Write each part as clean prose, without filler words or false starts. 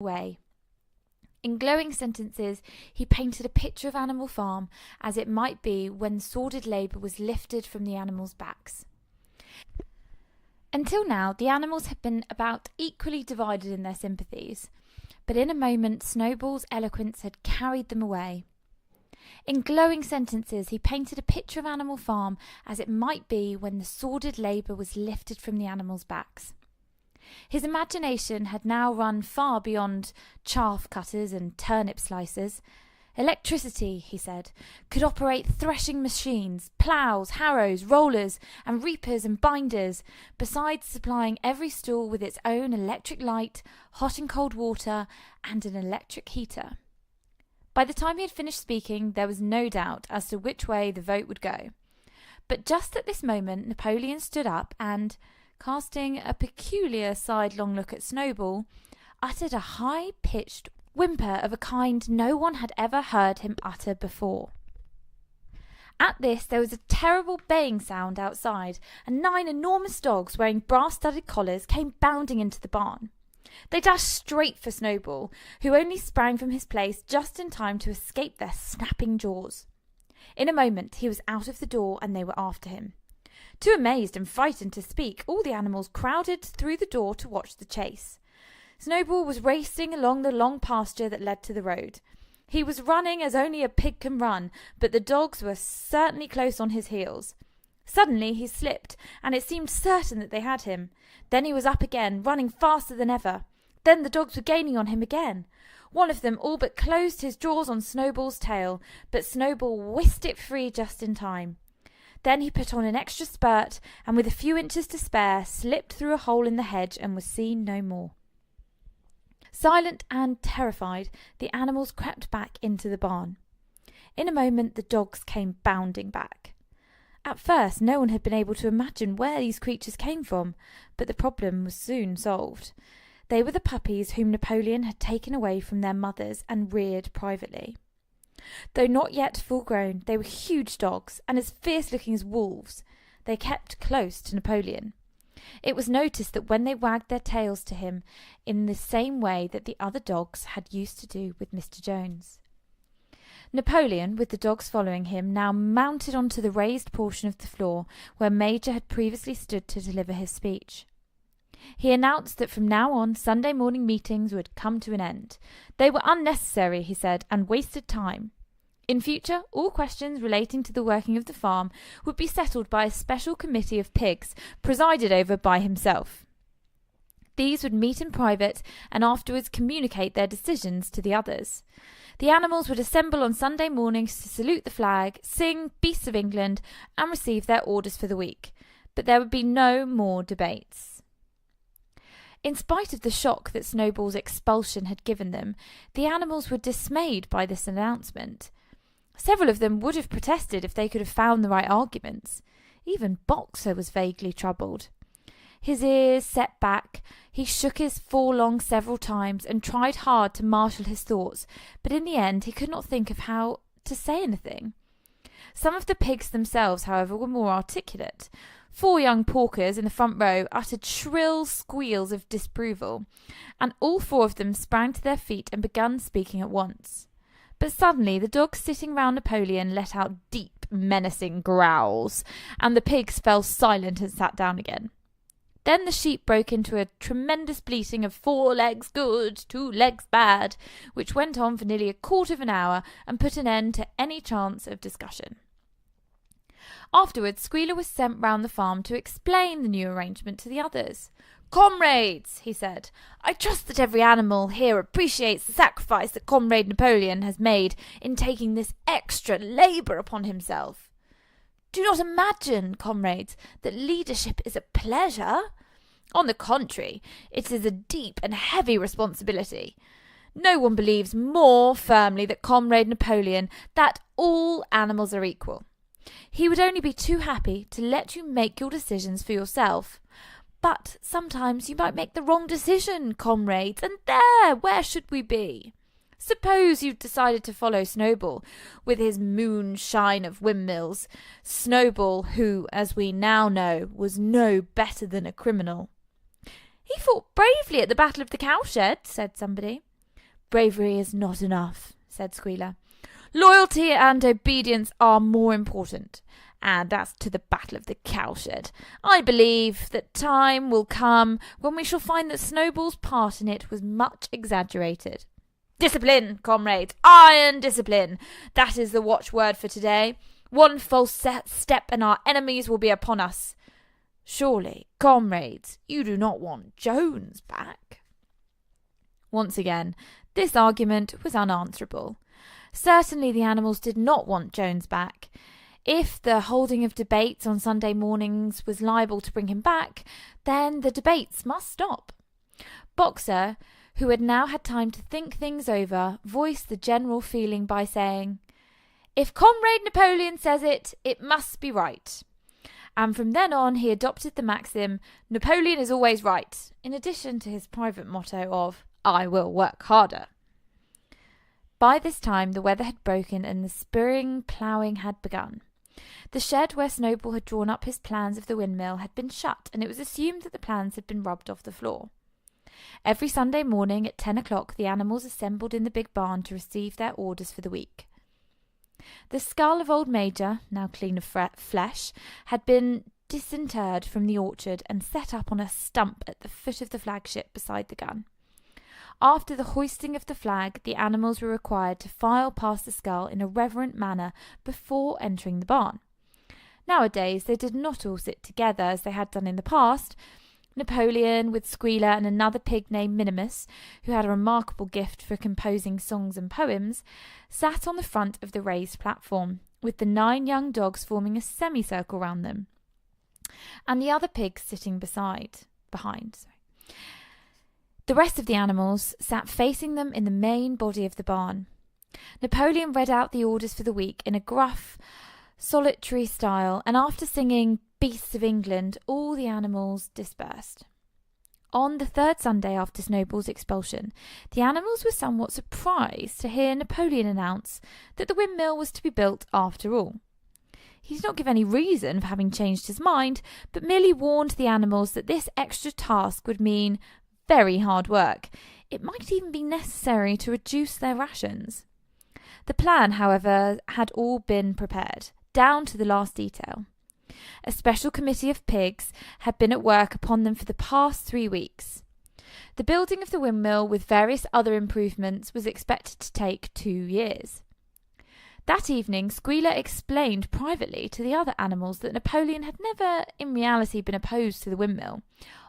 way. In glowing sentences, he painted a picture of Animal Farm as it might be when sordid labour was lifted from the animals' backs. Until now, the animals had been about equally divided in their sympathies, but in a moment Snowball's eloquence had carried them away. In glowing sentences, he painted a picture of Animal Farm as it might be when the sordid labour was lifted from the animals' backs. His imagination had now run far beyond chaff cutters and turnip slicers. Electricity, he said, could operate threshing machines, ploughs, harrows, rollers, and reapers and binders, besides supplying every stall with its own electric light, hot and cold water, and an electric heater. By the time he had finished speaking, there was no doubt as to which way the vote would go. But just at this moment Napoleon stood up and, casting a peculiar sidelong look at Snowball, uttered a high-pitched whimper of a kind no one had ever heard him utter before. At this there was a terrible baying sound outside, and 9 enormous dogs wearing brass-studded collars came bounding into the barn. They dashed straight for Snowball, who only sprang from his place just in time to escape their snapping jaws. In a moment he was out of the door, and they were after him. Too amazed and frightened to speak, all the animals crowded through the door to watch the chase. Snowball was racing along the long pasture that led to the road. He was running as only a pig can run, but the dogs were certainly close on his heels. Suddenly he slipped, and it seemed certain that they had him. Then he was up again, running faster than ever. Then the dogs were gaining on him again. One of them all but closed his jaws on Snowball's tail, but Snowball whisked it free just in time. Then he put on an extra spurt, and with a few inches to spare, slipped through a hole in the hedge and was seen no more. Silent and terrified, the animals crept back into the barn. In a moment the dogs came bounding back. At first no one had been able to imagine where these creatures came from, but the problem was soon solved. They were the puppies whom Napoleon had taken away from their mothers and reared privately. Though not yet full grown, they were huge dogs, and as fierce-looking as wolves. They kept close to Napoleon. It was noticed that when they wagged their tails to him in the same way that the other dogs had used to do with Mr. Jones. Napoleon, with the dogs following him, now mounted onto the raised portion of the floor where Major had previously stood to deliver his speech. He announced that from now on Sunday morning meetings would come to an end. They were unnecessary, he said, and wasted time. In future, all questions relating to the working of the farm would be settled by a special committee of pigs, presided over by himself. These would meet in private and afterwards communicate their decisions to the others. The animals would assemble on Sunday mornings to salute the flag, sing Beasts of England, and receive their orders for the week. But there would be no more debates. In spite of the shock that Snowball's expulsion had given them, the animals were dismayed by this announcement. Several of them would have protested if they could have found the right arguments. Even Boxer was vaguely troubled. His ears set back, he shook his forelong several times and tried hard to marshal his thoughts, but in the end he could not think of how to say anything. Some of the pigs themselves, however, were more articulate. 4 young porkers in the front row uttered shrill squeals of disapproval, and all 4 of them sprang to their feet and began speaking at once. But suddenly the dogs sitting round Napoleon let out deep, menacing growls, and the pigs fell silent and sat down again. Then the sheep broke into a tremendous bleating of 4 legs good, 2 legs bad, which went on for nearly a quarter of an hour and put an end to any chance of discussion. Afterwards, Squealer was sent round the farm to explain the new arrangement to the others. "Comrades," he said, "I trust that every animal here appreciates the sacrifice that Comrade Napoleon has made in taking this extra labour upon himself. Do not imagine, comrades, that leadership is a pleasure. On the contrary, it is a deep and heavy responsibility. No one believes more firmly than Comrade Napoleon that all animals are equal. He would only be too happy to let you make your decisions for yourself. But sometimes you might make the wrong decision, comrades, and where should we be? Suppose you decided to follow Snowball, with his moonshine of windmills. Snowball, who, as we now know, was no better than a criminal." "He fought bravely at the Battle of the Cowshed," said somebody. Bravery is not enough, said Squealer. Loyalty and obedience are more important. And as to the Battle of the Cowshed, I believe that time will come when we shall find that Snowball's part in it was much exaggerated. Discipline, comrades, iron discipline. That is the watchword for today. One false step and our enemies will be upon us. Surely, comrades, you do not want Jones back. Once again, this argument was unanswerable. Certainly the animals did not want Jones back. If the holding of debates on Sunday mornings was liable to bring him back, then the debates must stop. Boxer, who had now had time to think things over, voiced the general feeling by saying, "If Comrade Napoleon says it, it must be right." And from then on he adopted the maxim, "Napoleon is always right," in addition to his private motto of, "I will work harder." By this time the weather had broken and the spring ploughing had begun. The shed where Snowball had drawn up his plans of the windmill had been shut, and it was assumed that the plans had been rubbed off the floor. Every Sunday morning at 10 o'clock the animals assembled in the big barn to receive their orders for the week. The skull of old Major, now clean of flesh, had been disinterred from the orchard and set up on a stump at the foot of the flagship beside the gun. After the hoisting of the flag, the animals were required to file past the skull in a reverent manner before entering the barn. Nowadays they did not all sit together as they had done in the past. Napoleon, with Squealer and another pig named Minimus, who had a remarkable gift for composing songs and poems, sat on the front of the raised platform, with the 9 young dogs forming a semicircle round them, and the other pigs sitting behind. The rest of the animals sat facing them in the main body of the barn. Napoleon read out the orders for the week in a gruff, solitary style, and after singing Beasts of England, all the animals dispersed. On the 3rd Sunday after Snowball's expulsion, the animals were somewhat surprised to hear Napoleon announce that the windmill was to be built after all. He did not give any reason for having changed his mind, but merely warned the animals that this extra task would mean very hard work. It might even be necessary to reduce their rations. The plan, however, had all been prepared, down to the last detail. A special committee of pigs had been at work upon them for the past 3 weeks. The building of the windmill, with various other improvements, was expected to take 2 years. That evening, Squealer explained privately to the other animals that Napoleon had never, in reality, been opposed to the windmill.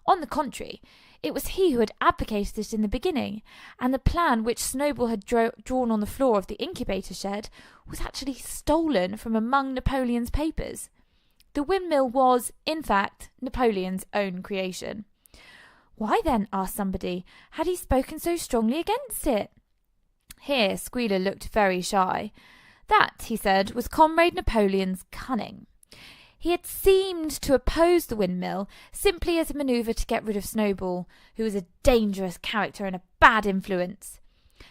On the contrary, it was he who had advocated it in the beginning, and the plan which Snowball had drawn on the floor of the incubator shed was actually stolen from among Napoleon's papers. The windmill was, in fact, Napoleon's own creation. Why then, asked somebody, had he spoken so strongly against it? Here Squealer looked very shy. That, he said, was Comrade Napoleon's cunning. He had seemed to oppose the windmill simply as a manoeuvre to get rid of Snowball, who was a dangerous character and a bad influence.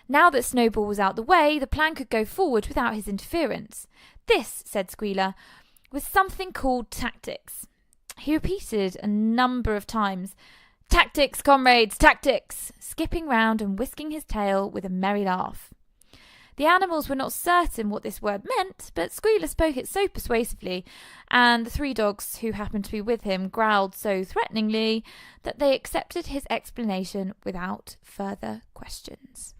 Now that Snowball was out the way, the plan could go forward without his interference. This, said Squealer, was something called tactics. He repeated a number of times, "Tactics, comrades, tactics!" skipping round and whisking his tail with a merry laugh. The animals were not certain what this word meant, but Squealer spoke it so persuasively, and the 3 dogs who happened to be with him growled so threateningly, that they accepted his explanation without further questions.